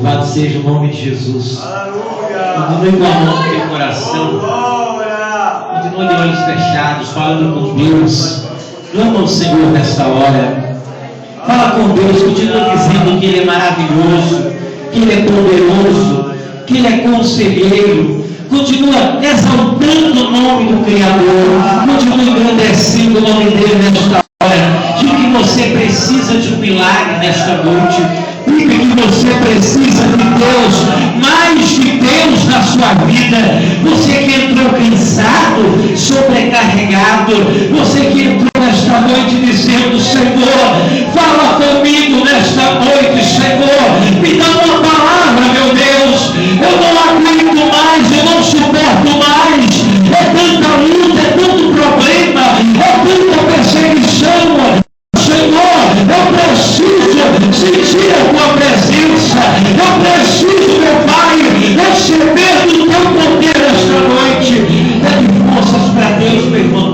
Louvado seja o nome de Jesus. Continue com a mão no teu coração. Continue de olhos fechados, falando com Deus. Clama ao Senhor nesta hora. Fala com Deus, continua dizendo que Ele é maravilhoso, que Ele é poderoso, que Ele é conselheiro. Continua exaltando o nome do Criador. Continua engrandecendo o nome dele nesta hora. Diga que você precisa de um milagre nesta noite. Diga que você precisa de Deus, mais de Deus na sua vida. Você que entrou cansado, sobrecarregado, você que entrou nesta noite dizendo: Senhor, fala comigo nesta noite, Senhor, me dá uma palavra, meu Deus, eu não aguento mais, eu não suporto mais, é tanta luta, é tanto problema, é tanta perseguição. Senhor, eu preciso sentir a tua presença, eu preciso, meu Pai, receber do teu poder esta noite. Pede forças para Deus, meu irmão,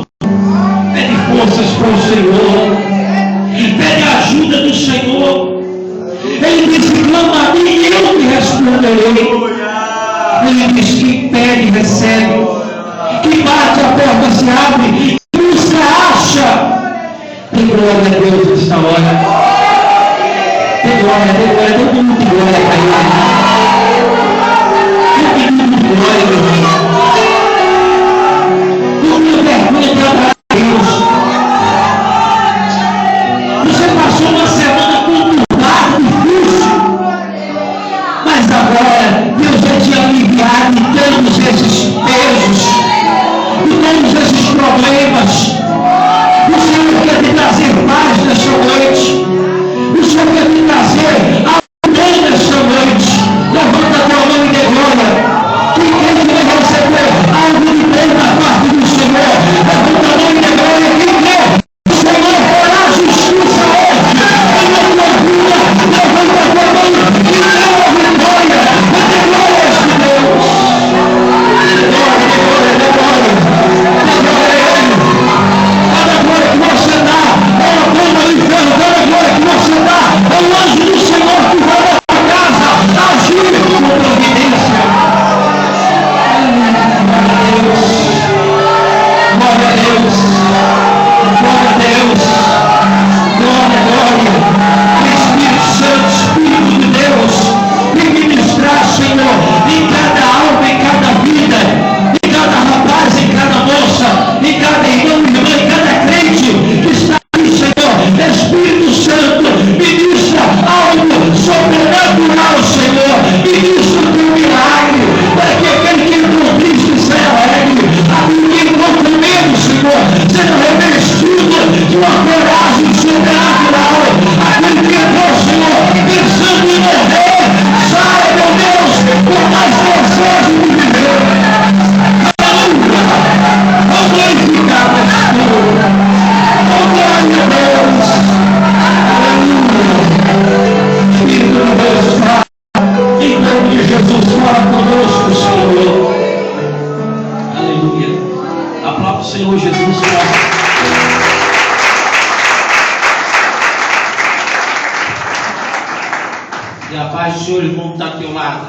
pede forças para o Senhor, pede a ajuda do Senhor. Ele disse: clama a mim e eu te responderei. Ele diz: quem pede recebe, quem bate a porta se abre, quem busca acha. Tem glória a Deus nesta hora. Tem glória, todo mundo tem glória para Ele. Todo mundo tem glória, meu irmão. Não tenha vergonha de adorar a Deus. Você passou uma semana conturbada, difícil, mas agora Deus vai te aliviar de todos esses pesos, de todos esses problemas. O Senhor quer te trazer paz nesta noite. O Senhor quer te trazer amor nesta noite. Levanta a tua mão e dê glória. Quem quer receber algo de bom da parte do Senhor, levanta a mão e dê glória. Quem quer? O Senhor fará justiça hoje na tua vida. Levanta a tua mão e dê glória. Dê glória a este Deus. Dê glória. Cada glória que você dá é uma bomba do inferno. Cada glória que você dá é um anjo do Senhor que vai na sua casa agir com providência. Glória a Deus, glória a Deus, glória, glória. Espírito Santo, Espírito de Deus, vem ministrar, Senhor, em cada alma, em cada vida, em cada rapaz, em cada moça, em cada irmão, irmã, em cada crente que está aqui, Senhor. Espírito Santo, ministra algo sobrenatural, Senhor. Ministra o teu milagre, para que aquele que entrou triste seja alegre, aquele que entrou com medo, Senhor, seja revestido de uma coragem sobrenatural. Aquele que entrou, Senhor, pensando em morrer, saia, meu Deus, com mais desejo de viver. Aleluia! Vamos glorificar o Senhor. Oh, glória a Deus! Aleluia! Espírito de Deus, fala. Em nome de Jesus, fala conosco, Senhor. Aleluia! Aplauda o Senhor Jesus. E a paz do Senhor, irmão, está ao teu lado.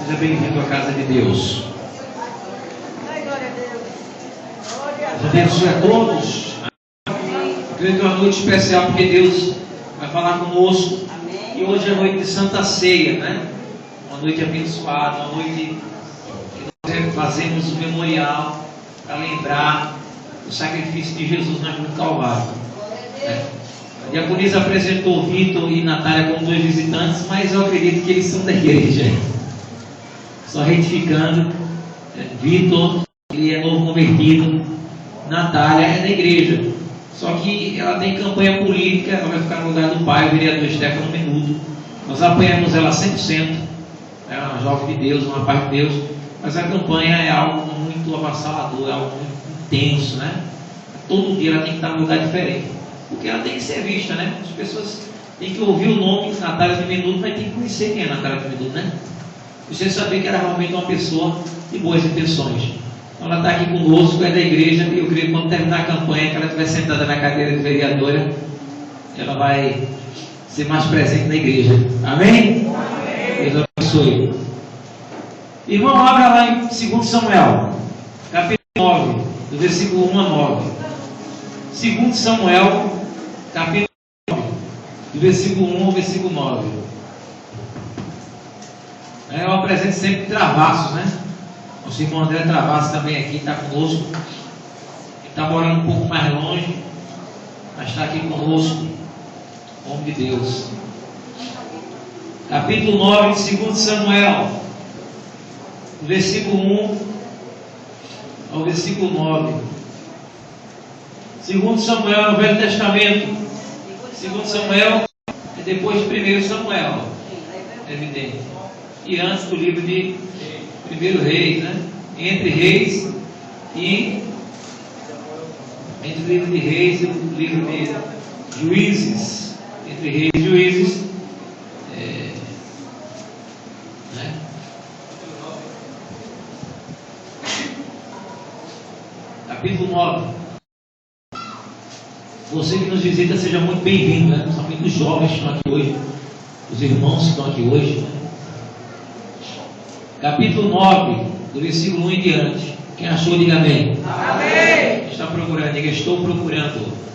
Seja bem-vindo à casa de Deus. Deus abençoe a todos. Creio que é uma noite especial, porque Deus vai falar conosco. E hoje é noite de Santa Ceia, né? Uma noite abençoada, uma noite que nós fazemos o memorial para lembrar o sacrifício de Jesus na cruz do Calvário. A diaconisa apresentou Vitor e Natália como dois visitantes, mas eu acredito que eles são da igreja. Só retificando, Vitor, ele é novo convertido, Natália é da igreja. Só que ela tem campanha política, ela vai ficar no lugar do pai, o vereador Stefano Menudo. Nós apoiamos ela 100%, é uma jovem de Deus, uma parte de Deus, mas a campanha é algo muito avassalador, é algo muito intenso, né? Todo dia ela tem que estar num lugar diferente, porque ela tem que ser vista, né? As pessoas têm que ouvir o nome de Natália de Menudo, mas tem que conhecer quem é Natália de Menudo, né? Você saber que era realmente uma pessoa de boas intenções. Então ela está aqui conosco, é da igreja, e eu creio que quando terminar a campanha, que ela estiver sentada na cadeira de vereadora, ela vai ser mais presente na igreja. Amém? Deus abençoe. Irmão, abra lá em 2 Samuel, capítulo 9, do versículo 1 a 9. 2 Samuel, capítulo 9, do versículo 1 ao versículo 9. Eu apresento sempre Travassos, né? Nosso irmão André Travassos também aqui está conosco. Ele está morando um pouco mais longe, mas está aqui conosco. Homem de Deus. Capítulo 9 de 2 Samuel, do versículo 1 ao versículo 9. 2 Samuel no Velho Testamento. 2 Samuel é depois de 1 Samuel, evidente. E antes do livro de 1 Reis, né? Entre Reis e entre o livro de Reis e o livro de Juízes. Entre Reis e Juízes, né? Capítulo 9. Você que nos visita, seja muito bem-vindo, né? Principalmente os jovens que estão aqui hoje, os irmãos que estão aqui hoje, né? Capítulo 9, do versículo 1 em diante. Quem achou, diga amém. Amém. Está procurando, diga estou procurando.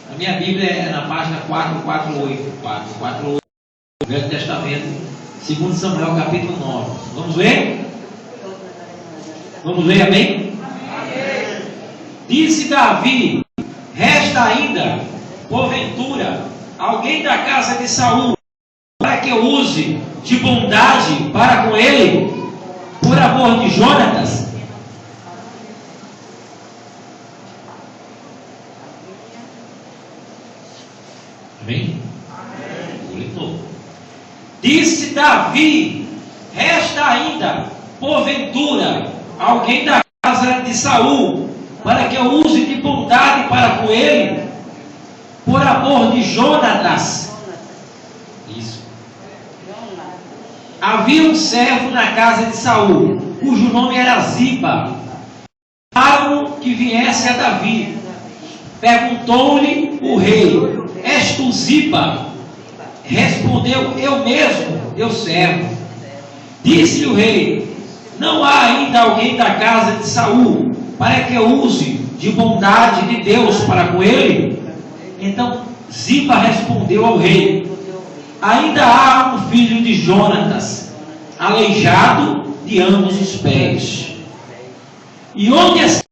A minha Bíblia é na página 448, Velho Testamento, 2 Samuel, capítulo 9. Vamos ler? Vamos ler, amém? Amém. Disse Davi: resta ainda, porventura, alguém da casa de Saul, para que eu use de bondade para com ele, por amor de Jonatas? Amém? Amém. Disse Davi: resta ainda, porventura, alguém da casa de Saul, para que eu use de bondade para com ele, por amor de Jonatas. Isso. Havia um servo na casa de Saul, cujo nome era Ziba. Chamaram que viesse a Davi. Perguntou-lhe o rei: és tu Ziba? Respondeu: eu mesmo, teu servo. Disse o rei: não há ainda alguém da casa de Saul, para que eu use de bondade de Deus para com ele? Então Ziba respondeu ao rei: ainda há um filho de Jonatas, aleijado de ambos os pés. E onde está?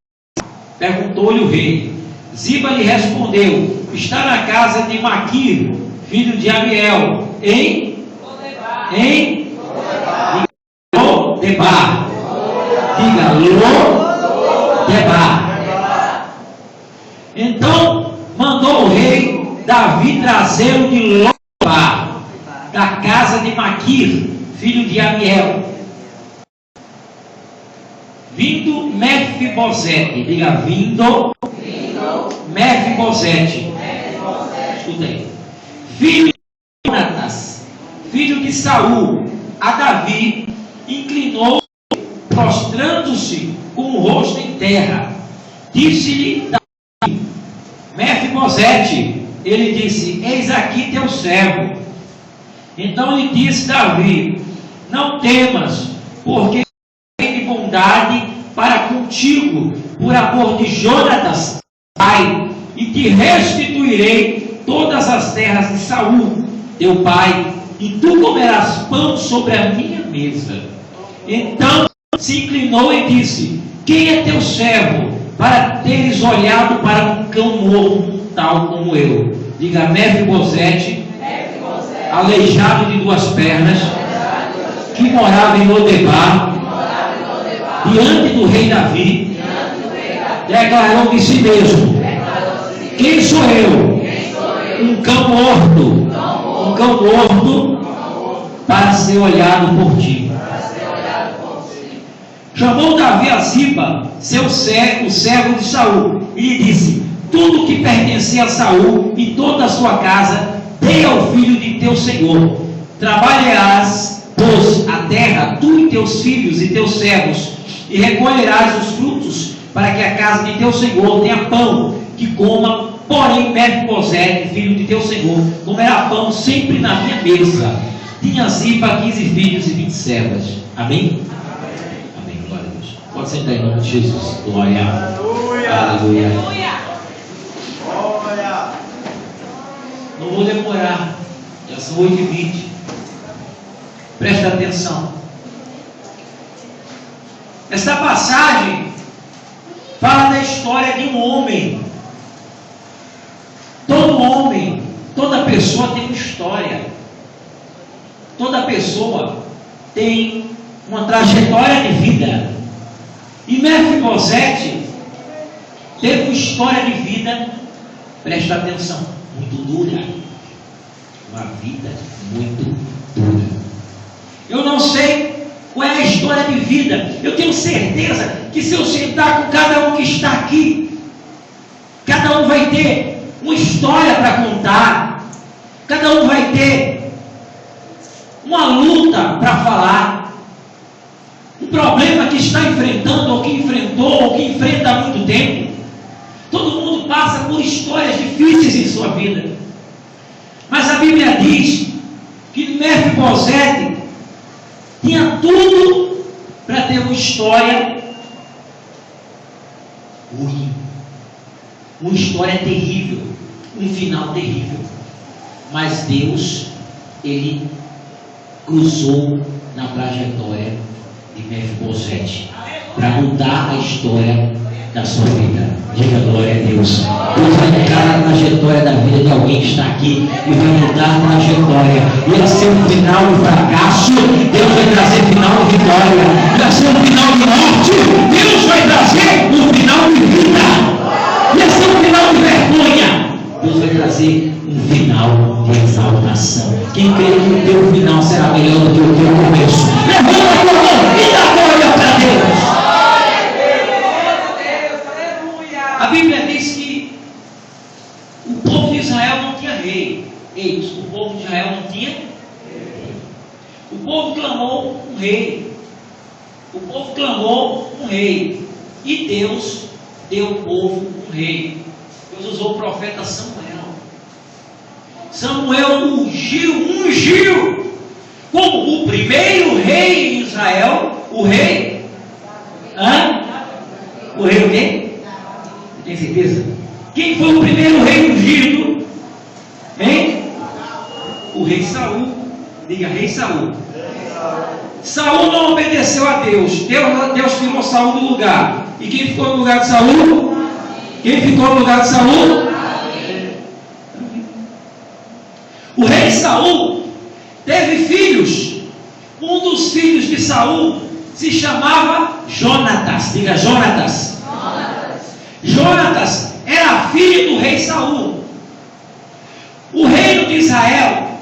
Perguntou-lhe o rei. Ziba lhe respondeu: está na casa de Maquir, filho de Amiel, em Lodebar. Diga Lodebar. Então mandou o rei Davi trazê-lo de Lodebar, da casa de Maquir, filho de Amiel. Vindo Mefibosete, diga vindo Mefibosete. Escuta aí. Filho de Jonatas, filho de Saul, a Davi, inclinou, prostrando-se com o rosto em terra. Disse-lhe Davi: Mefibosete. Ele disse: eis aqui teu servo. Então lhe disse Davi: não temas, porque tenho de bondade para contigo, por amor de Jonatas, pai, e te restituirei todas as terras de Saul, teu pai, e tu comerás pão sobre a minha mesa. Então se inclinou e disse: quem é teu servo, para teres olhado para um cão morto tal como eu? Diga Mefibosete, aleijado de duas pernas, que morava em Lodebar, diante do rei Davi, declarou de si mesmo: quem sou eu? Um cão morto, para ser olhado por ti. Chamou Davi a Ziba, o servo de Saul, e lhe disse: tudo que pertencia a Saul e toda a sua casa, dê ao filho de teu senhor. Trabalharás, pois, a terra, tu e teus filhos e teus servos, e recolherás os frutos para que a casa de teu senhor tenha pão que coma. Porém, Mefibosete, filho de teu senhor, comerá pão sempre na minha mesa. Tinha Ziba 15 filhos e 20 servas. Amém? Amém, glória a Deus. Pode sentar em nome de Jesus. Glória. Aleluia. Não vou demorar. Já são 8h20. Presta atenção. Esta passagem fala da história de um homem. Todo homem, toda pessoa tem uma história. Toda pessoa tem uma trajetória de vida. E Mefibosete teve uma história de vida, presta atenção, muito dura. Uma vida muito dura. Eu não sei qual é a história de vida. Eu tenho certeza que se eu sentar com cada um que está aqui, cada um vai ter uma história para contar. Cada um vai ter uma luta para falar. Um problema que está enfrentando, ou que enfrentou, ou que enfrenta há muito tempo. Todo mundo passa por histórias difíceis em sua vida. Mas a Bíblia diz que Mefibosete tinha tudo para ter uma história ruim, uma história terrível, um final terrível. Mas Deus, Ele cruzou na trajetória de Mefibosete para mudar a história da sua vida. Diga glória a Deus. Deus vai entrar na trajetória da vida de alguém que está aqui e vai mudar a trajetória. Ia ser um final de fracasso, Deus vai trazer final de vitória. Ia ser um final de morte, Deus vai trazer um final de vida. Ia ser um final de vergonha, Deus vai trazer um final de exaltação. Quem crê que o teu final será melhor do que o teu começo, levanta a tua mão e dá glória para Deus. A Bíblia diz que o povo de Israel não tinha rei. O povo de Israel não tinha rei. O povo clamou um rei. O povo clamou um rei. E Deus deu ao povo um rei. Deus usou o profeta Samuel. Samuel ungiu como o primeiro rei de Israel. O rei? O rei o quê? Tem certeza? Quem foi o primeiro rei ungido? Hein? O rei Saul. Diga, rei Saul. Saul não obedeceu a Deus. Deus tirou Saul do lugar. E quem ficou no lugar de Saul? Quem ficou no lugar de Saul? O rei Saul teve filhos. Um dos filhos de Saul se chamava Jonatas. Diga, Jonatas. Jonatas era filho do rei Saul. O reino de Israel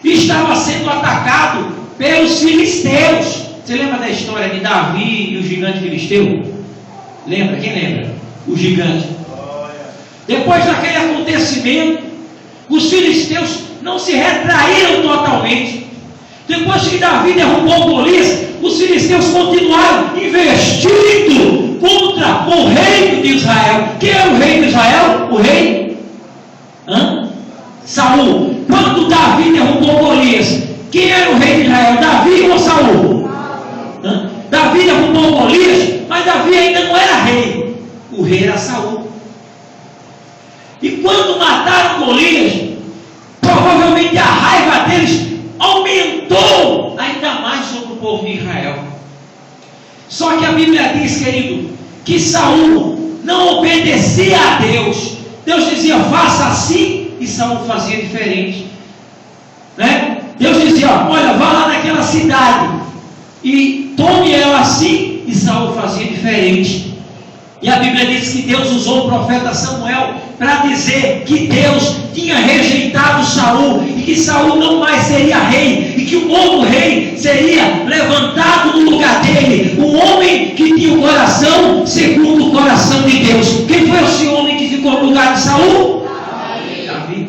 estava sendo atacado pelos filisteus. Você lembra da história de Davi e o gigante filisteu? Lembra? Quem lembra? O gigante. Depois daquele acontecimento, os filisteus não se retraíram totalmente. Depois que Davi derrubou Golias, os filisteus continuaram investindo contra o reino de Israel. Quem era o rei de Israel? O rei Saul. Quando Davi derrubou Golias, quem era o rei de Israel? Davi ou Saul? Davi derrubou Golias, mas Davi ainda não era rei. O rei era Saul. E quando mataram Golias, provavelmente a raiva deles aumentou ainda mais sobre o povo de Israel. Só que a Bíblia diz, querido, que Saul não obedecia a Deus. Deus dizia, faça assim, e Saul fazia diferente, né? Deus dizia, olha, vá lá naquela cidade e tome ela assim, e Saul fazia diferente. E a Bíblia diz que Deus usou o profeta Samuel para dizer que Deus tinha rejeitado Saul e que Saul não mais seria rei e que o novo rei seria levantado no lugar dele, um homem que tinha o coração segundo o coração de Deus. Quem foi esse homem que ficou no lugar de Saul? Davi.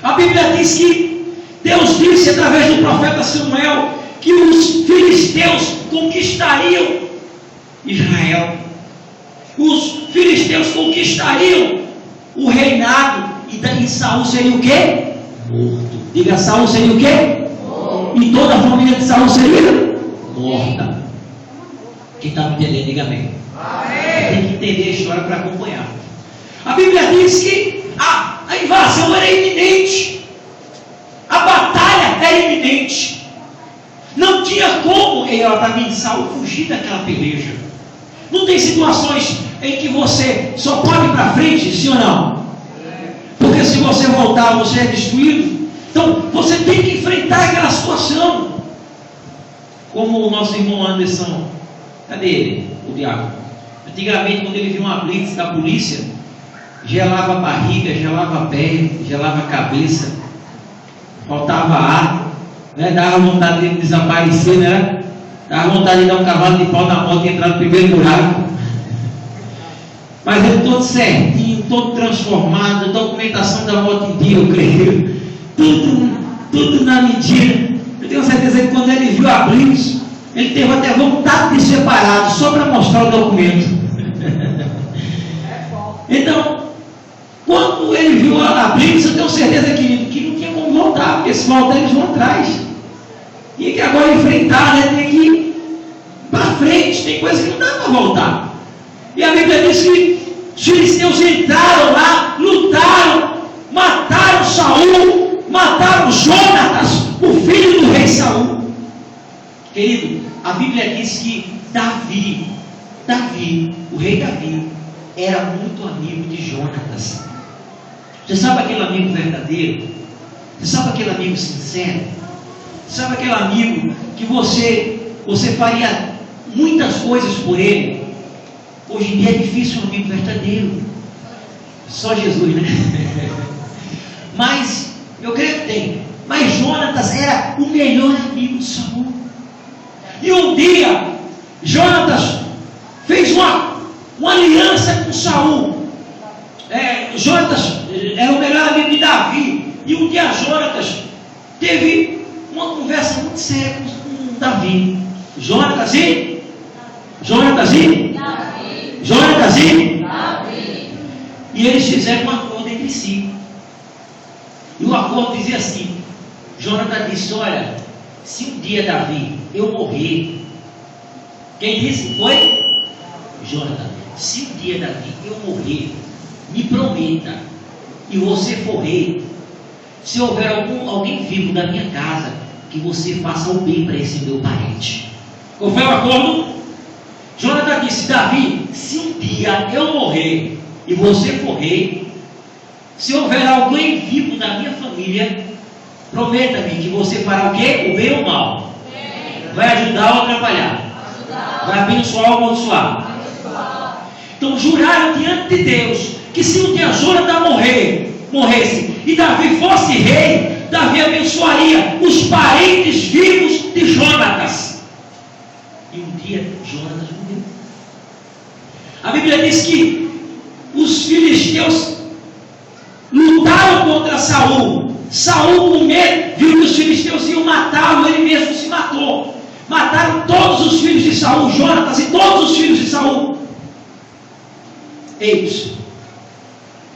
A Bíblia diz que Deus disse através do profeta Samuel que os filisteus conquistariam Israel. Os filisteus conquistariam o reinado e Saul seria o quê? Morto. Diga, Saul seria o quê? Morto. E toda a família de Saul seria morta. Quem está me entendendo, diga amém. Tem que entender a história para acompanhar. A Bíblia diz que a invasão era iminente, a batalha era iminente, não tinha como Davi e Saul fugir daquela peleja. Não tem situações em que você só pode ir para frente, sim ou não? Porque se você voltar, você é destruído. Então você tem que enfrentar aquela situação. Como o nosso irmão Anderson, cadê ele? O diabo. Antigamente, quando ele via uma blitz da polícia, gelava a barriga, gelava a perna, gelava a cabeça, faltava ar, né? Dava vontade de desaparecer, né? Dava vontade de dar um cavalo de pau na moto e entrar no primeiro buraco. Mas ele todo certinho, todo transformado, a documentação da moto em dia, eu creio, tudo na medida. Eu tenho certeza que quando ele viu a blitz, ele teve até vontade de ser parado, só para mostrar o documento. Então, quando ele viu a blitz, eu tenho certeza que não tinha como voltar, porque se voltar eles vão atrás. Tinha que agora enfrentar, né? Tem que ir para frente, tem coisa que não dá para voltar. E a Bíblia diz que os filisteus entraram lá, lutaram, mataram Saul, mataram Jonatas, o filho do rei Saul. Querido, a Bíblia diz que Davi, o rei Davi, era muito amigo de Jonatas. Você sabe aquele amigo verdadeiro? Você sabe aquele amigo sincero? Você sabe aquele amigo que você faria muitas coisas por ele? Hoje em dia é difícil um amigo verdadeiro. Só Jesus, né? Mas, eu creio que tem. Mas Jonatas era o melhor amigo de Saul. E um dia, Jonatas fez uma aliança com Saul. Jonatas era o melhor amigo de Davi. E um dia Jonatas teve uma conversa muito séria com Davi. Jonatas e Davi. E eles fizeram um acordo entre si. E o acordo dizia assim: Jonatas disse: olha, se um dia Davi eu morrer, quem disse foi? Jonatas. Se um dia Davi eu morrer, me prometa, e você for rei, se houver alguém vivo da minha casa, que você faça o bem para esse meu parente. Qual foi o acordo? Jonatas disse: Davi, se um dia eu morrer e você for rei, se houver alguém vivo da minha família, prometa-me que você fará o quê? O bem ou o mal? Vai ajudar ou atrapalhar? Vai abençoar ou amaldiçoar? Então juraram diante de Deus que se um dia Jonatas morresse e Davi fosse rei, Davi abençoaria os parentes vivos de Jonatas. E um dia Jonatas morreu. A Bíblia diz que os filisteus lutaram contra Saul. Saul, com medo, viu que os filisteus iam matá-lo, ele mesmo se matou. Mataram todos os filhos de Saul, Jonatas e todos os filhos de Saul. Eis,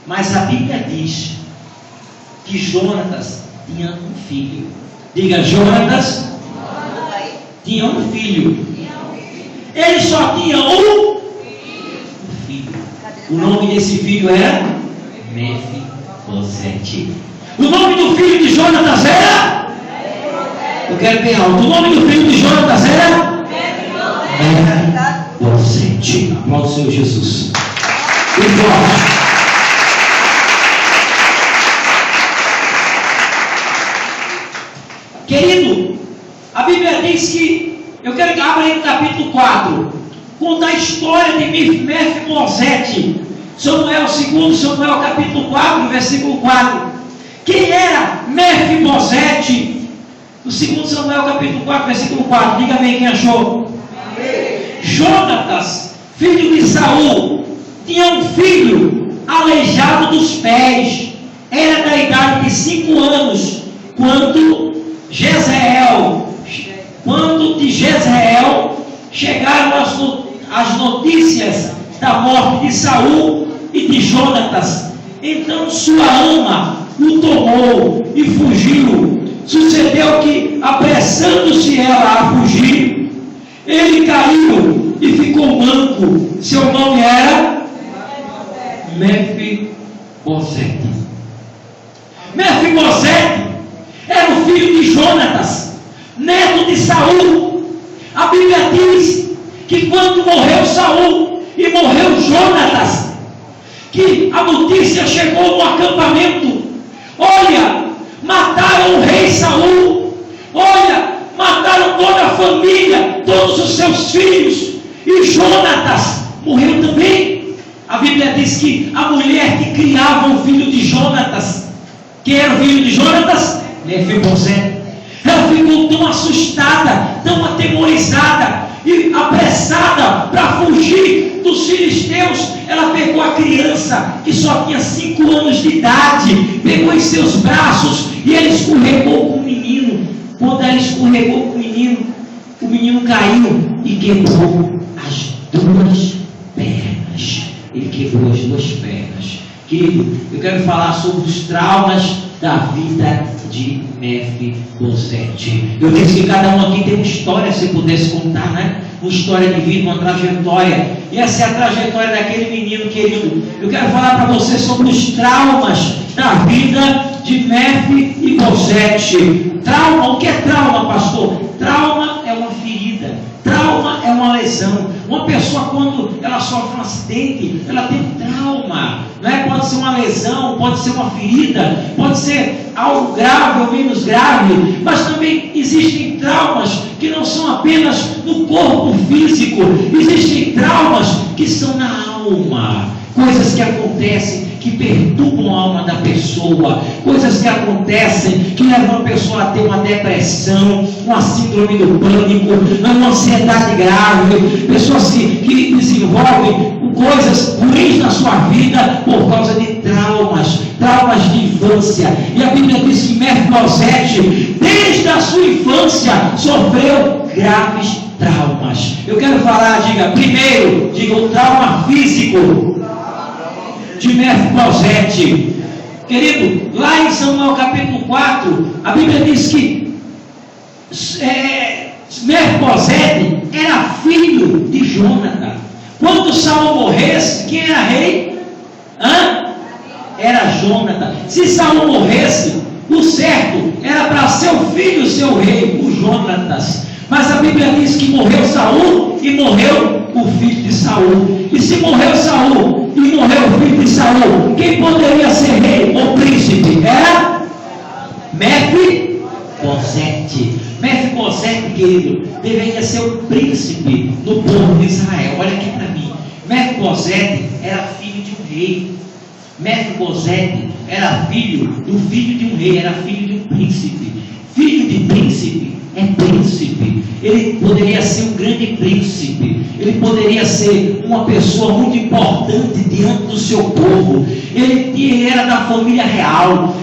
mas a Bíblia diz que Jonatas tinha um filho. Diga, Jonatas tinha um filho. Ele só tinha um filho. O nome desse filho era Mefibosete. O nome do filho de Jonatas era? Eu quero bem alto. O nome do filho de Jonatas era? Mefibosete. Aplauda o Senhor Jesus. E forte. Querido, a Bíblia diz que, eu quero que abra aí no capítulo 4, conta a história de Mefibosete. Samuel 2 Samuel capítulo 4, versículo 4. Quem era Mefibosete? No 2 Samuel capítulo 4, versículo 4. Diga bem quem achou. Jonatas, filho de Saul, tinha um filho aleijado dos pés. Era da idade de 5 anos, quando de Jezreel chegaram as notícias da morte de Saul e de Jonatas, então sua ama o tomou e fugiu. Sucedeu que, apressando-se ela a fugir, ele caiu e ficou manco. Seu nome era Mefibosete. Mefibosete era o filho de Jonatas, neto de Saul. A Bíblia diz que quando morreu Saul e morreu Jonatas, que a notícia chegou no acampamento: olha, mataram o rei Saul, olha, mataram toda a família, todos os seus filhos, e Jonatas morreu também. A Bíblia diz que a mulher que criava o filho de Jonatas, que era o filho de Jonatas, Mefibosete, ela ficou tão assustada, tão atemorizada e apressada para fugir dos filisteus. Ela pegou a criança que só tinha 5 anos de idade, pegou em seus braços e ela escorregou com o menino. Quando ela escorregou com o menino caiu e quebrou as 2 pernas. Ele quebrou as 2 pernas. Querido, eu quero falar sobre os traumas da vida de Mefibosete. Eu disse que cada um aqui tem uma história, se pudesse contar, né? Uma história de vida, uma trajetória. E essa é a trajetória daquele menino, querido. Eu quero falar para você sobre os traumas da vida de Mefibosete. Trauma, o que é trauma, pastor? Trauma é uma ferida. Trauma é uma lesão. Uma pessoa, quando ela sofre um acidente, ela tem trauma, não é? Pode ser uma lesão, pode ser uma ferida, pode ser algo grave ou menos grave, mas também existem traumas que não são apenas no corpo físico, existem traumas que são na alma, coisas que acontecem que perturbam a alma da pessoa, coisas que acontecem que levam a pessoa a ter uma depressão, uma síndrome do pânico, uma ansiedade grave, pessoas que desenvolvem coisas ruins na sua vida por causa de traumas de infância. E a Bíblia diz que Mefibosete, desde a sua infância, sofreu graves traumas. Eu quero falar, primeiro, o trauma físico de Mefibosete. Querido, lá em Samuel capítulo 4, a Bíblia diz que Mefibosete era filho de Jonatas. Quando Saul morresse, quem era rei? Era Jonatas. Se Saul morresse, o certo era para seu filho ser o rei, o Jonatas. Mas a Bíblia diz que morreu Saul e morreu o filho de Saul. E se morreu Saul e morreu o filho de Saul, quem poderia ser rei ou príncipe? Era Mefibosete. Mefibosete, querido, deveria ser o príncipe do povo de Israel. Olha aqui para mim. Mefibosete era filho de um rei. Mefibosete era filho de um rei, era filho de um príncipe. Filho de príncipe é príncipe. Ele poderia ser um grande príncipe. Ele poderia ser uma pessoa muito importante diante do seu povo. Ele era da família real.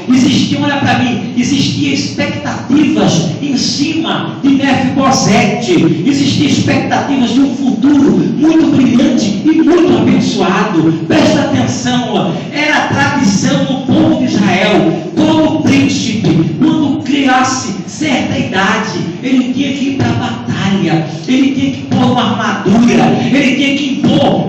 Olha para mim, existiam expectativas em cima de Mefibosete. Existiam expectativas de um futuro muito brilhante e muito abençoado. Presta atenção, era a tradição do povo de Israel. Todo príncipe, quando criasse certa idade, ele tinha que ir para a batalha, ele tinha que pôr uma armadura, ele tinha que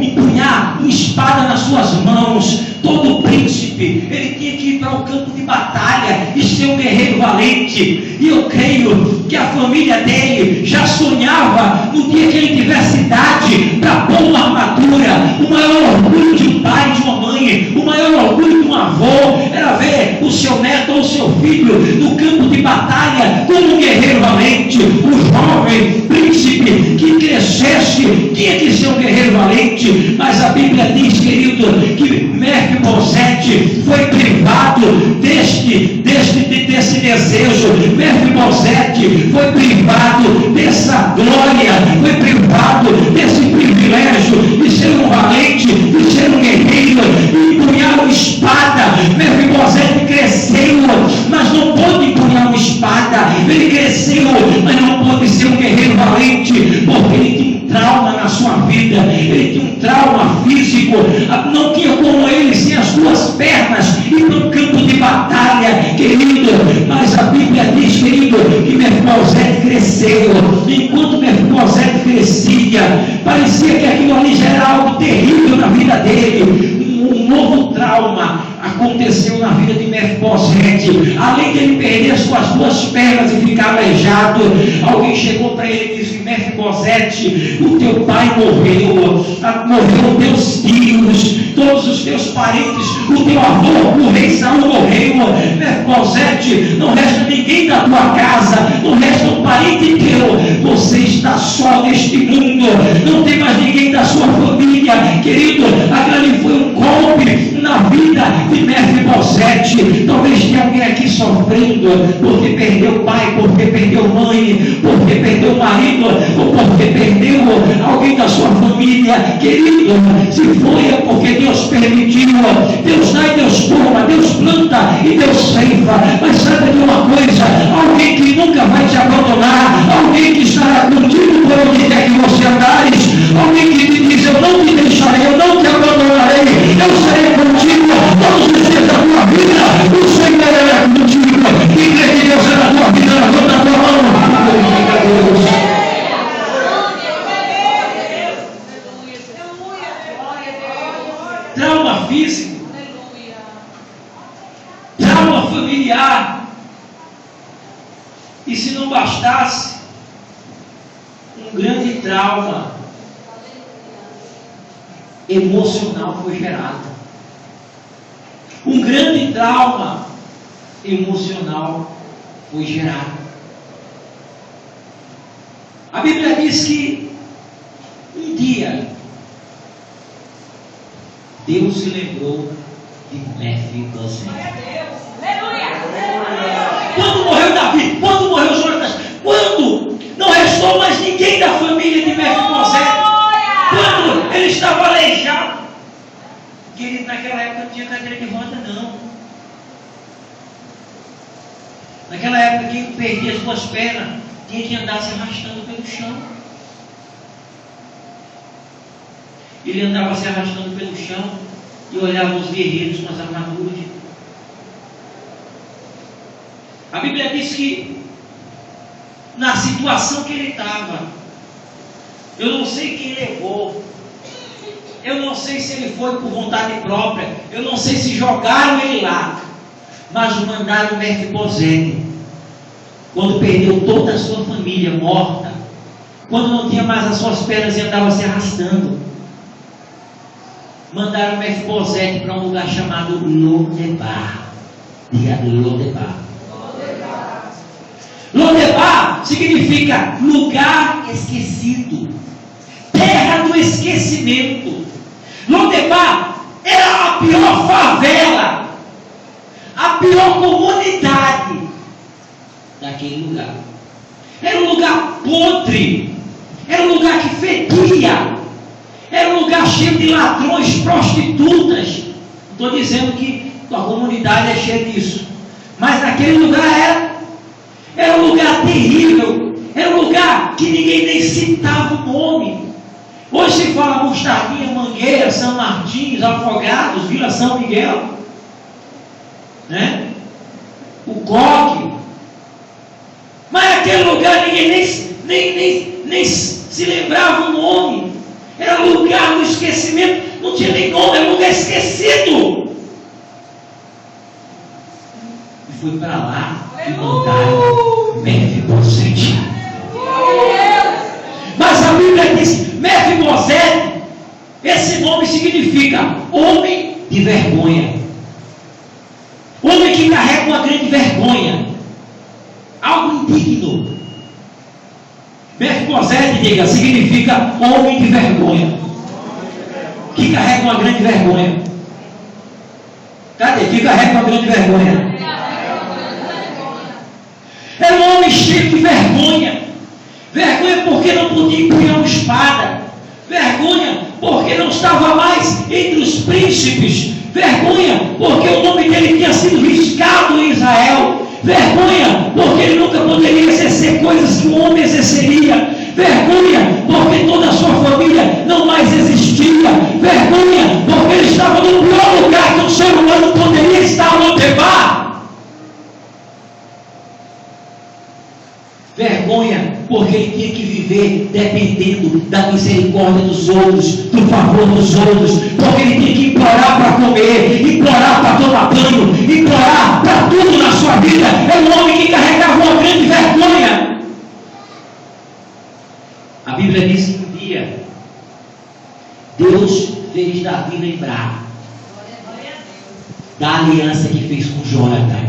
empunhar uma espada nas suas mãos. Todo príncipe, ele tinha que ir para o campo de batalha e ser um guerreiro valente. E eu creio que a família dele já sonhava no dia que ele tivesse idade para pôr uma armadura. O maior orgulho de um pai, de uma mãe, o maior orgulho de um avô era ver o seu neto ou o seu filho no campo de batalha como um guerreiro valente. O jovem príncipe que crescesse tinha que ser um guerreiro valente. Mas a Bíblia diz, querido, que Mefibosete foi privado desse desejo. Mefibosete foi privado dessa glória, foi privado desse privilégio de ser um valente, de ser um guerreiro, de empunhar uma espada. Mefibosete cresceu, mas não pôde empunhar uma espada. Ele cresceu, mas não pôde ser um guerreiro valente, porque ele tinha trauma na sua vida. não tinha como ele sem as duas pernas ir para um campo de batalha, querido. Mas a Bíblia diz, querido, que Mefibosete cresceu. Enquanto Mefibosete crescia, parecia que aquilo ali já era algo terrível na vida dele. Um novo trauma aconteceu na vida de Mefibosete. Além de ele perder suas duas pernas e ficar aleijado, alguém chegou para ele e disse: Mefibosete, o teu pai morreu teus tios, todos os teus parentes, o teu avô, o rei Saul morreu. Mefibosete, não resta ninguém da tua casa, não resta um parente teu, você está só neste mundo, não tem mais ninguém da sua família. Querido, aquele foi um golpe na vida de Mefibosete. Talvez tenha alguém aqui sofrendo porque perdeu pai, porque perdeu mãe, porque perdeu marido, ou porque perdeu alguém da sua família. Querido, se foi é porque Deus permitiu. Deus dá e Deus toma, Deus planta e Deus ceifa. Mas saiba de uma coisa: alguém que nunca vai te abandonar, alguém que estará contigo por onde quer que você andares, alguém que te diz: eu não te deixarei, eu não te abandonarei, eu serei contigo todos os dias da tua vida. O Senhor é contigo. Quem crê que Deus é na tua vida, levanta a tua mão. Glorifica a Deus. Trauma físico, trauma familiar, e se não bastasse, um grande trauma emocional foi gerado. Um grande trauma emocional foi gerado. A Bíblia diz que um dia Deus se lembrou de Mefibosete. Quando morreu Davi, quando morreu Jonatas, quando não restou mais ninguém da família de Mefibosete, quando ele estava aleijado. Querido, naquela época não tinha cadeira de roda, não. Naquela época, quem perdia as suas pernas tinha que andar se arrastando pelo chão. Ele andava se arrastando pelo chão e olhava os guerreiros com as armaduras. A Bíblia diz que na situação que ele estava, eu não sei quem levou, eu não sei se ele foi por vontade própria, eu não sei se jogaram ele lá, mas mandaram Mefibosete, quando perdeu toda a sua família morta, quando não tinha mais as suas pernas e andava se arrastando, mandaram Mefibosete para um lugar chamado Lodebar. Diga Lodebar. Lodebar significa lugar esquecido, terra do esquecimento. Lodebar era a pior favela, a pior comunidade daquele lugar. Era um lugar podre, era um lugar que fedia, era um lugar cheio de ladrões, prostitutas. Não estou dizendo que a comunidade é cheia disso, mas naquele lugar era um lugar terrível, era um lugar que ninguém nem citava o nome. Hoje se fala Mostardinha, Mangueira, São Martins, Afogados, Vila São Miguel, né? O Coque. Mas aquele lugar ninguém nem se lembrava o nome. Era um lugar do esquecimento, não tinha nem nome, era um lugar esquecido. E foi para lá que mandaram Mefibosete. Mas a Bíblia diz, Mefibosete, esse nome significa homem de vergonha. Homem que carrega uma grande vergonha, algo indigno. Mefibosete, diga, significa homem de vergonha, que carrega uma grande vergonha. Cadê? Que carrega uma grande vergonha. Era um homem cheio de vergonha. Vergonha porque não podia empunhar uma espada. Vergonha porque não estava mais entre os príncipes. Vergonha porque o nome dele tinha sido riscado em Israel. Vergonha porque ele nunca poderia exercer coisas que um homem exerceria. Vergonha porque toda a sua família não mais existia. Vergonha porque ele estava no pior lugar que um ser humano poderia estar, Lodebar. Vergonha, porque ele tinha que viver dependendo da misericórdia dos outros, do favor dos outros, porque ele tinha que implorar para comer, implorar para tomar banho, implorar para tudo na sua vida. É um homem que carregava uma grande vergonha. A Bíblia diz que um dia Deus fez Davi lembrar da aliança que fez com Jonathan.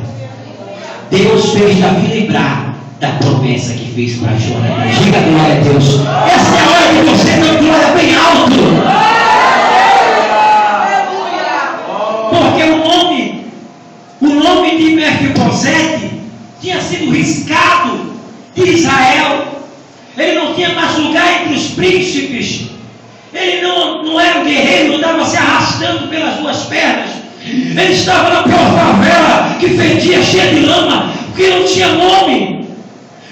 Deus fez Davi lembrar da promessa que fez para Jonathan. Diga glória a Deus. Essa é a hora que você dá glória bem alto. Porque o nome de Mefibosete tinha sido riscado de Israel. Ele não tinha mais lugar entre os príncipes. Ele não era um guerreiro, andava se arrastando pelas duas pernas. Ele estava na pior favela, que fedia, cheia de lama, porque não tinha nome.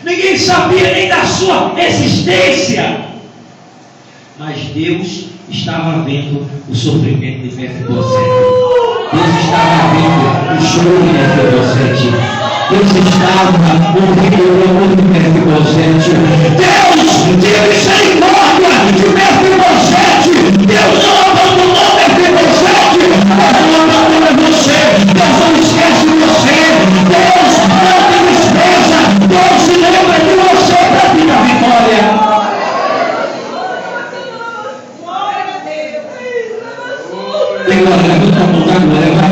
Ninguém sabia nem da sua existência. Mas Deus estava vendo o sofrimento de Mefibosete. Deus estava vendo o choro de Mefibosete. Deus estava ouvindo o clamor de Mefibosete. Deus tinha misericórdia de Mefibosete. Deus não abandonou Mefibosete. Deus não abandona você. Deus não esquece de você. Deus não te despreza. Deus se lembra de você para te dar vitória. Tem glória, dá glória, vai.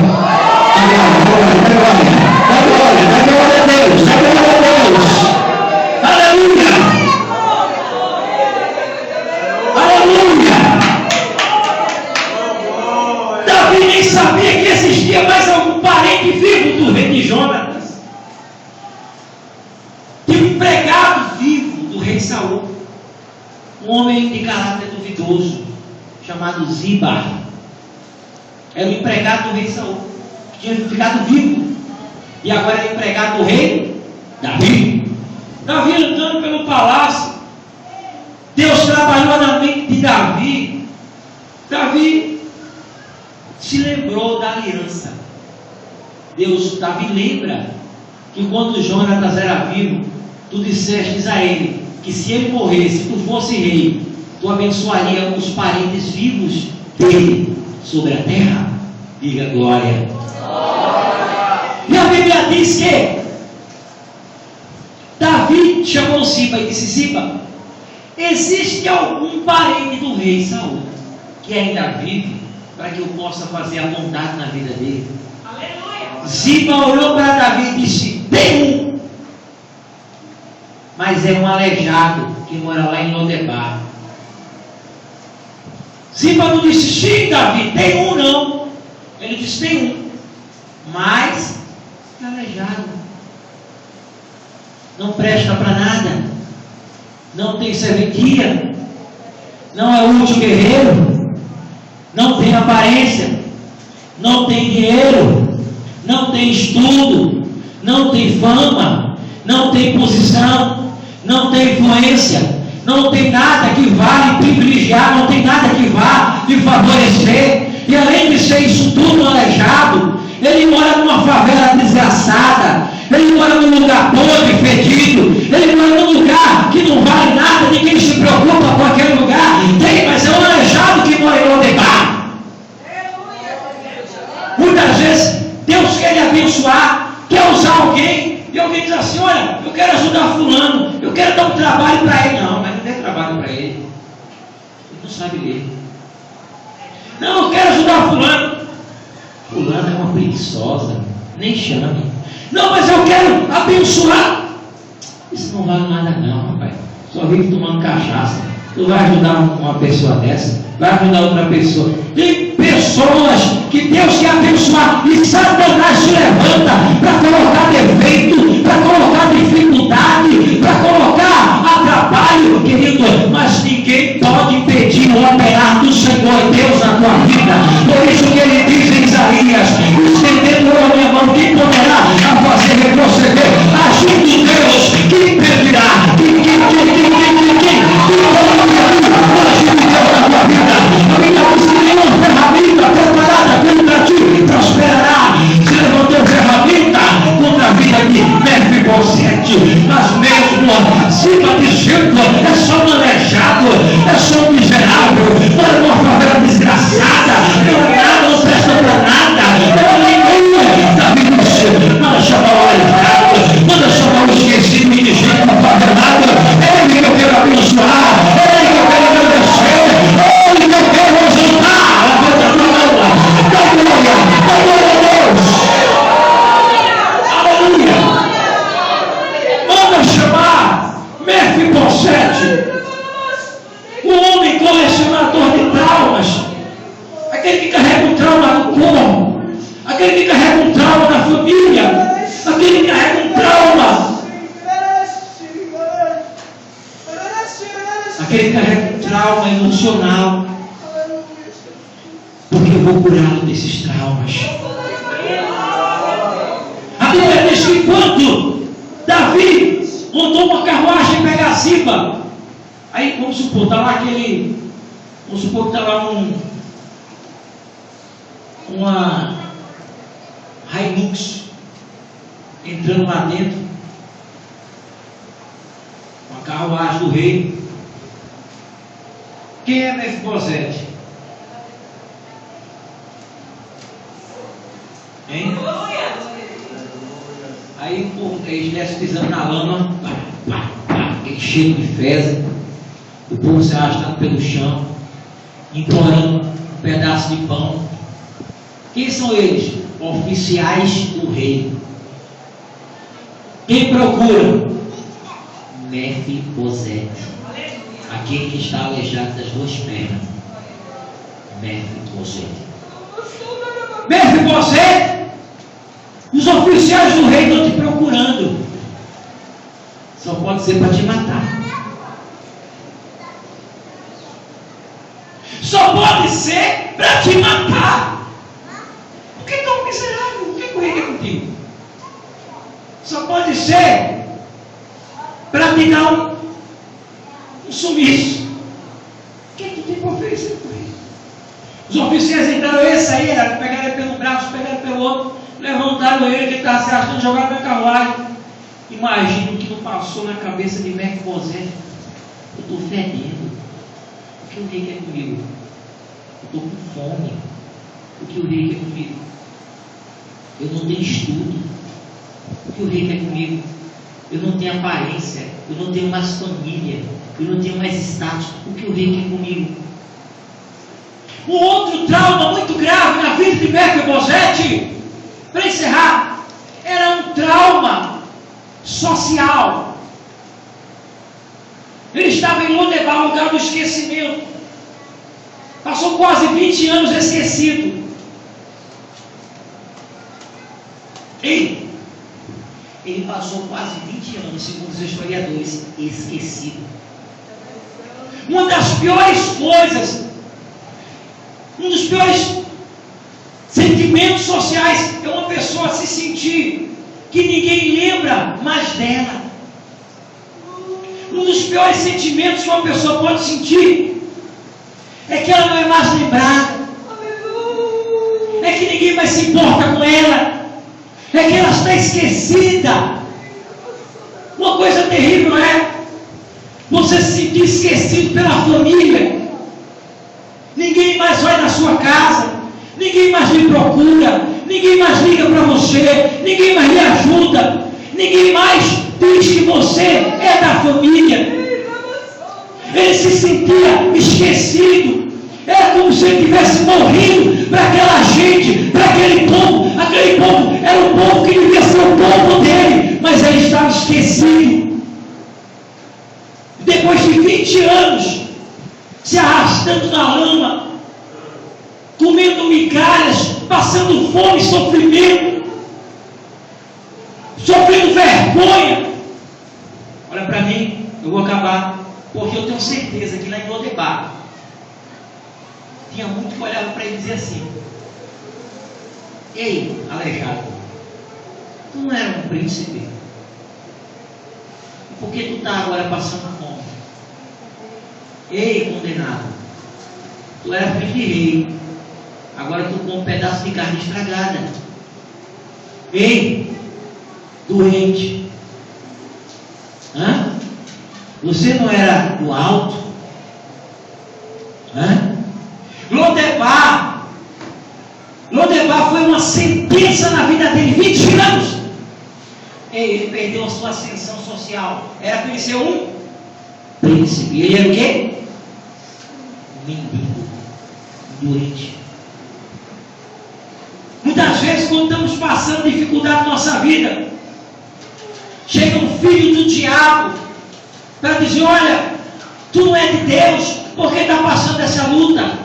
Dá glória a Deus, dá glória a Deus. Aleluia. Aleluia. Davi nem sabia que existia mais algum parente vivo do rei de Jonatas. Tinha um empregado vivo do rei Saul, um homem de caráter duvidoso, chamado Ziba. Era o empregado do rei Saul, que tinha ficado vivo, e agora era empregado do rei Davi. Davi andando pelo palácio, Deus trabalhou na mente de Davi. Davi se lembrou da aliança. Davi lembra que quando Jonatas era vivo, tu disseste a ele que se ele morresse, tu fosse rei, tu abençoaria os parentes vivos dele sobre a terra. Diga glória. E a Bíblia diz que Davi chamou Ziba e disse: Ziba, existe algum parente do rei Saul que ainda vive, para que eu possa fazer a vontade na vida dele? Aleluia. Ziba olhou para Davi e disse: tem um, mas é um aleijado que mora lá em Lodebar. Ziba não disse: sim, Davi, tem um não. Ele disse: tem um, mas é aleijado, não presta para nada, não tem serventia, não é útil guerreiro, não tem aparência, não tem dinheiro, não tem estudo, não tem fama, não tem posição, não tem influência, não tem nada que vá lhe privilegiar, não tem nada que vá lhe favorecer. E além de ser isso tudo aleijado, ele mora numa favela desgraçada, ele mora num lugar podre, fedido, ele mora num lugar que não vale nada, ninguém se preocupa com aquele lugar. Tem, mas é um aleijado que mora em Lodebar. Muitas vezes Deus quer lhe abençoar, quer usar alguém, e alguém diz assim: olha, eu quero ajudar fulano, eu quero dar um trabalho para ele. Não, mas não dê trabalho para ele, ele não sabe ler. Não, eu quero ajudar fulano. Fulano é uma preguiçosa, nem chame. Não, mas eu quero abençoar. Isso não vale nada não, rapaz. Só vive tomando cachaça. Tu vai ajudar uma pessoa dessa? Vai ajudar outra pessoa? Tem pessoas que Deus quer abençoar e Satanás se levanta para colocar defeito, para colocar dificuldade, para colocar atrapalho, querido. Mas ninguém pode impedir o operar do Senhor Deus na tua vida. Por isso que ele diz em Isaías: estendendo a minha mão, quem poderá a fazer retroceder? Ajude Deus, que impedirá? Ajude Deus na tua vida. A minha mão, se nenhuma ferramenta preparada você carrega um trauma emocional, porque eu vou curá-lo desses traumas. A Bíblia diz que quando Davi montou uma carruagem pegar Ziba, aí vamos supor, está lá vamos supor que está lá uma Hilux entrando lá dentro, uma carruagem do rei. Quem é Mefibosete? Hein? Aí o povo, eles descem pisando na lama, aquele cheiro de fezes, o povo se arrastando pelo chão, implorando um pedaço de pão. Quem são eles? Oficiais do rei. Quem procura? Mefibosete, aquele que está aleijado das duas pernas. Mefibosete. Mefibosete, os oficiais do rei estão te procurando. Só pode ser para te matar. Só pode ser para te matar. Por que tão miserável? Por que o rei quer contigo? Só pode ser para te dar um sumiço. O que tu tem para oferecer para ele? Os oficiais entraram, esse aí, pegaram ele pelo braço, pegaram ele pelo outro, levantaram ele, que ele estava se arrastando, jogaram na carruagem. Imagina o que não passou na cabeça de Mefibosete. Eu estou fedendo. O que o rei quer comigo? Eu estou com fome. O que o rei quer comigo? Eu não tenho estudo. O que o rei quer comigo? Eu não tenho aparência. Eu não tenho mais família. Eu não tenho mais status. O que o rei quer comigo? Um outro trauma muito grave na vida de Mefibosete, para encerrar, era um trauma social. Ele estava em Lodebar, lugar do esquecimento. Passou quase 20 anos esquecido. Ele passou quase 20 anos, segundo os historiadores, esquecido. Uma das piores coisas, um dos piores sentimentos sociais é uma pessoa se sentir que ninguém lembra mais dela. Um dos piores sentimentos que uma pessoa pode sentir é que ela não é mais lembrada, é que ninguém mais se importa com ela, é que ela está esquecida. Uma coisa terrível é você se sentir esquecido pela família. Ninguém mais vai na sua casa, ninguém mais lhe procura, ninguém mais liga para você, ninguém mais lhe ajuda, ninguém mais diz que você é da família. Ele se sentia esquecido. Era como se ele tivesse morrido para aquela gente, para aquele povo. Aquele povo era o povo que devia ser o povo dele, mas ele estava esquecido. Depois de 20 anos se arrastando na lama, comendo migalhas, passando fome e sofrimento, sofrendo vergonha. Olha para mim, eu vou acabar, porque eu tenho certeza que lá em Lodebar tinha muito que olhava para ele e dizer assim: ei, aleijado, tu não era um príncipe? E por que tu está agora passando fome? Ei, condenado, tu era filho de rei, agora tu come um pedaço de carne estragada. Ei, doente, você não era do alto? Lodebar foi uma sentença na vida dele, 20 anos. Ei, ele perdeu a sua ascensão social. Era para ele ser um príncipe. E ele era o quê? Mendigo, doente. Muitas vezes, quando estamos passando dificuldade na nossa vida, chega um filho do diabo para dizer: olha, tu não é de Deus porque está passando essa luta.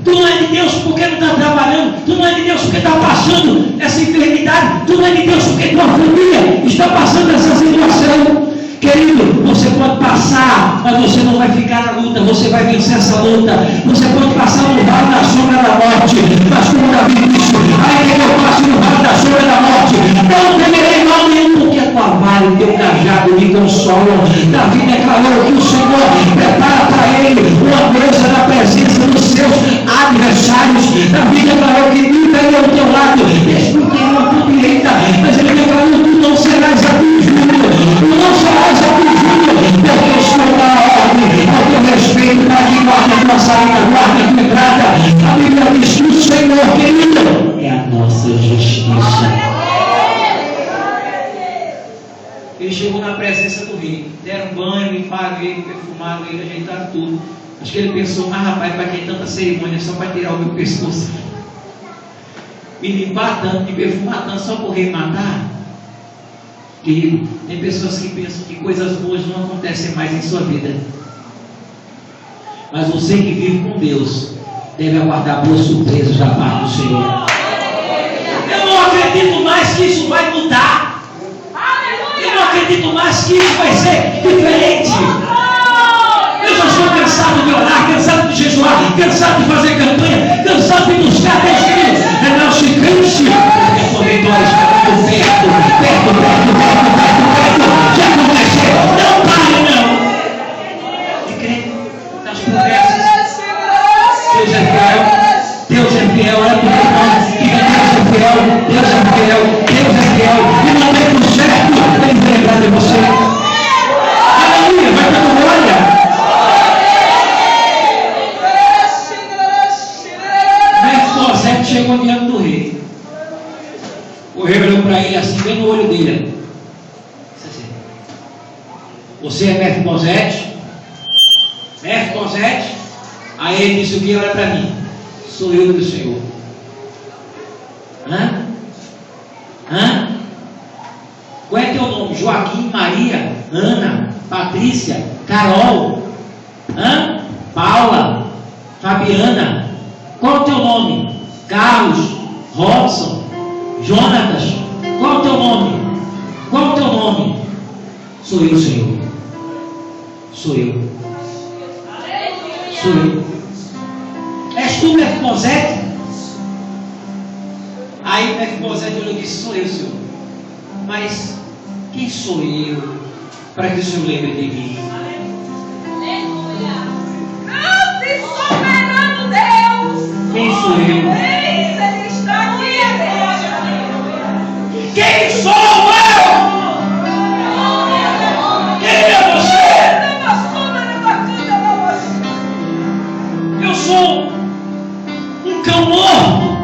Tu não é de Deus porque não está trabalhando. Tu não é de Deus porque está passando essa enfermidade. Tu não é de Deus porque tua família está passando essa situação. Querido, você pode passar, mas você não vai ficar na luta, você vai vencer essa luta. Você pode passar no vale da sombra da morte, mas como Davi disse, ainda que eu passe no vale da sombra da morte, não temerei mal nenhum, porque a tua vara e teu cajado me consolam. Davi declarou que o Senhor prepara para ele uma mesa na presença dos seus adversários. Davi declarou que nunca ele ao teu lado, escutem uma tua direita, mas ele declarou: tu não serás atingido, tu não serás atingido, porque o Senhor dá ordem ao teu respeito para que guarde a tua saída, guarde a tua entrada. A Bíblia diz que o Senhor, querido, é a nossa justiça. Ele chegou na presença do rei, deram banho, limparam ele, perfumaram ele, ajeitaram tudo. Acho que ele pensou: mas rapaz, para que tanta cerimônia só para tirar o meu pescoço? Me limpar tanto, me perfumar tanto só por rei matar? Querido, tem pessoas que pensam que coisas boas não acontecem mais em sua vida. Mas você que vive com Deus deve aguardar boas surpresas da parte do Senhor. Eu não acredito mais que isso vai mudar. Eu não acredito mais que isso vai ser diferente. Eu já estou cansado de orar, cansado de jejuar, cansado de fazer campanha, cansado de buscar Deus. Não se canse, porque a sua vitória está muito perto. Já aconteceu. Não pare, não. E crê nas promessas. Deus é fiel. Deus é fiel. Olha para o irmão. Diga: Deus é fiel. Deus é fiel. Deus é fiel. E no tempo certo, Ele vai lembrar de você. Aleluia. Vai dar glória. Mefibosete chegou diante do rei. O rei olhou para ele assim, bem no olho dele: você é Mefibosete? Mefibosete? Aí ele disse: o que? Olha para mim. Sou eu do Senhor. Qual é teu nome? Joaquim, Maria, Ana, Patrícia, Carol, Paula, Fabiana. Qual é o teu nome? Carlos, Robson, Jonatas. Qual é o teu nome? Qual é o teu nome? Sou eu, Senhor. Sou eu. Sou eu. És tu, Mefibosete? Aí Mefibosete olhou e disse: sou eu, Senhor. Mas quem sou eu para que o Senhor lembre de mim? Aleluia! Grande soberano Deus! Quem sou eu? Ele está aqui, Quem sou eu? Quem é você? Eu sou um cão morto.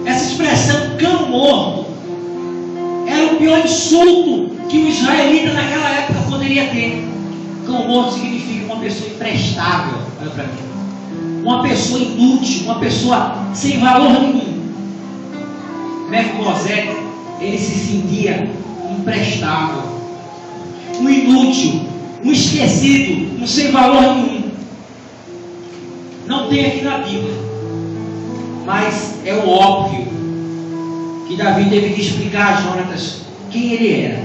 Essa expressão cão morto era o pior insulto que o israelita naquela época poderia ter. Cão morto significa uma pessoa imprestável. Olha para mim. Uma pessoa inútil, uma pessoa sem valor nenhum. Mefibosete, ele se sentia imprestável, um inútil, um esquecido, um sem valor nenhum. Não tem aqui na Bíblia, mas é o óbvio que Davi teve que explicar a Jonatas quem ele era.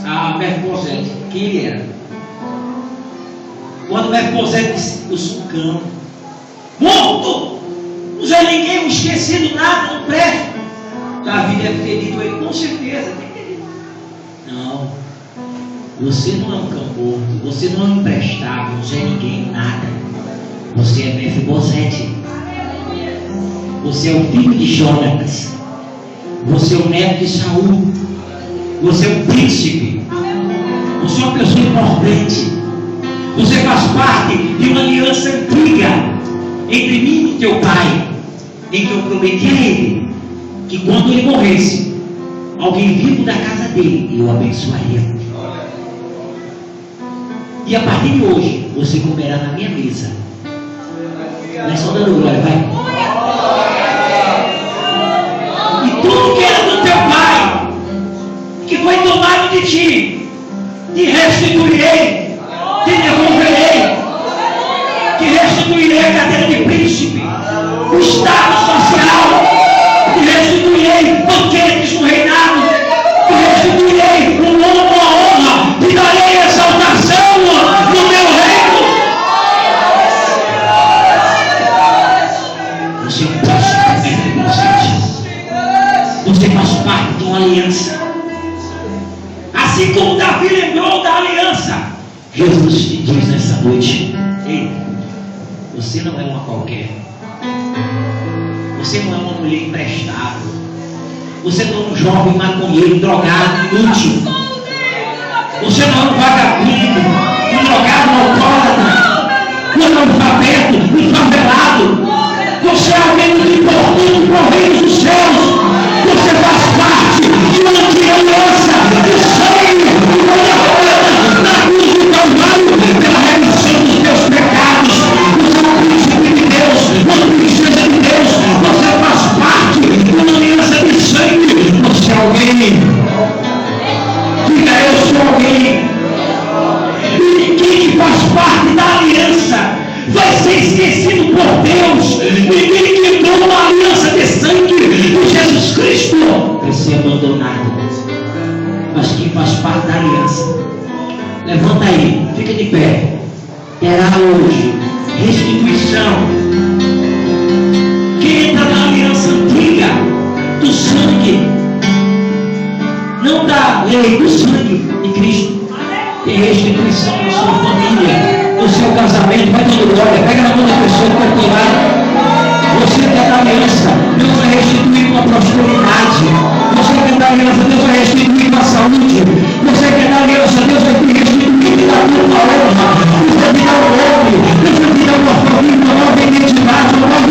A Mefibosete, quem ele era. Quando Mefibosete disse: eu sou um cão morto, não sou ninguém, um esquecido, nada, não presto. Davi deve ter dito a ele: com certeza, tem que ter dito. Não, você não é um cão morto, você não é um imprestável, você é ninguém, nada. Você é Mefibosete. Você é o filho de Jonatas. Você é o neto de Saul. Você é um príncipe. Você é uma pessoa importante. Você faz parte de uma aliança antiga entre mim e teu pai, em que eu prometi a ele que quando ele morresse, alguém vivo da casa dele, eu abençoaria. E a partir de hoje, você comerá na minha mesa. Não é só dando glória, vai. E tudo que era do teu pai, que foi tomado de ti, te restituirei, te devolverei, te restituirei a cadeira de príncipe, o estado social, te restituirei banquetes no reinado, te restituirei o nome, a honra, te darei exaltação. Você faz parte de uma aliança. Assim como Davi lembrou da aliança, Jesus te diz nessa noite: ei, você não é uma qualquer. Você não é uma mulher emprestada. Você não é um jovem maconheiro, drogado, inútil. Você não é um vagabundo, um drogado, um alcoólatra, um analfabeto, um favelado. Você é alguém muito importante para o reino dos céus. Você faz parte de uma aliança de sangue e olha na cruz do Calvário pela remissão dos teus pecados. Você é um príncipe de Deus, uma princesa de Deus. Você faz parte de uma aliança de sangue. Você é alguém. Diga, eu sou alguém. E ninguém que faz parte da aliança vai ser esquecido por Deus. Ninguém que entrou numa aliança de sangue de Jesus Cristo vai ser abandonado. Mas quem faz parte da aliança, levanta aí, fica de pé, terá hoje restituição. Quem entra na aliança antiga do sangue, não da lei, do sangue de Cristo, tem restituição na sua família, no seu casamento. Vai dando glória, pega na mão da pessoa que está do lado. Você que é da aliança, Deus vai restituir com a prosperidade. Você que é da aliança, Deus vai restituir com a saúde. Você que é da aliança, Deus vai te restituir e dar tudo a honra. Deus vai te dar o nome, Deus vai te dar uma família, uma nova identidade, uma nova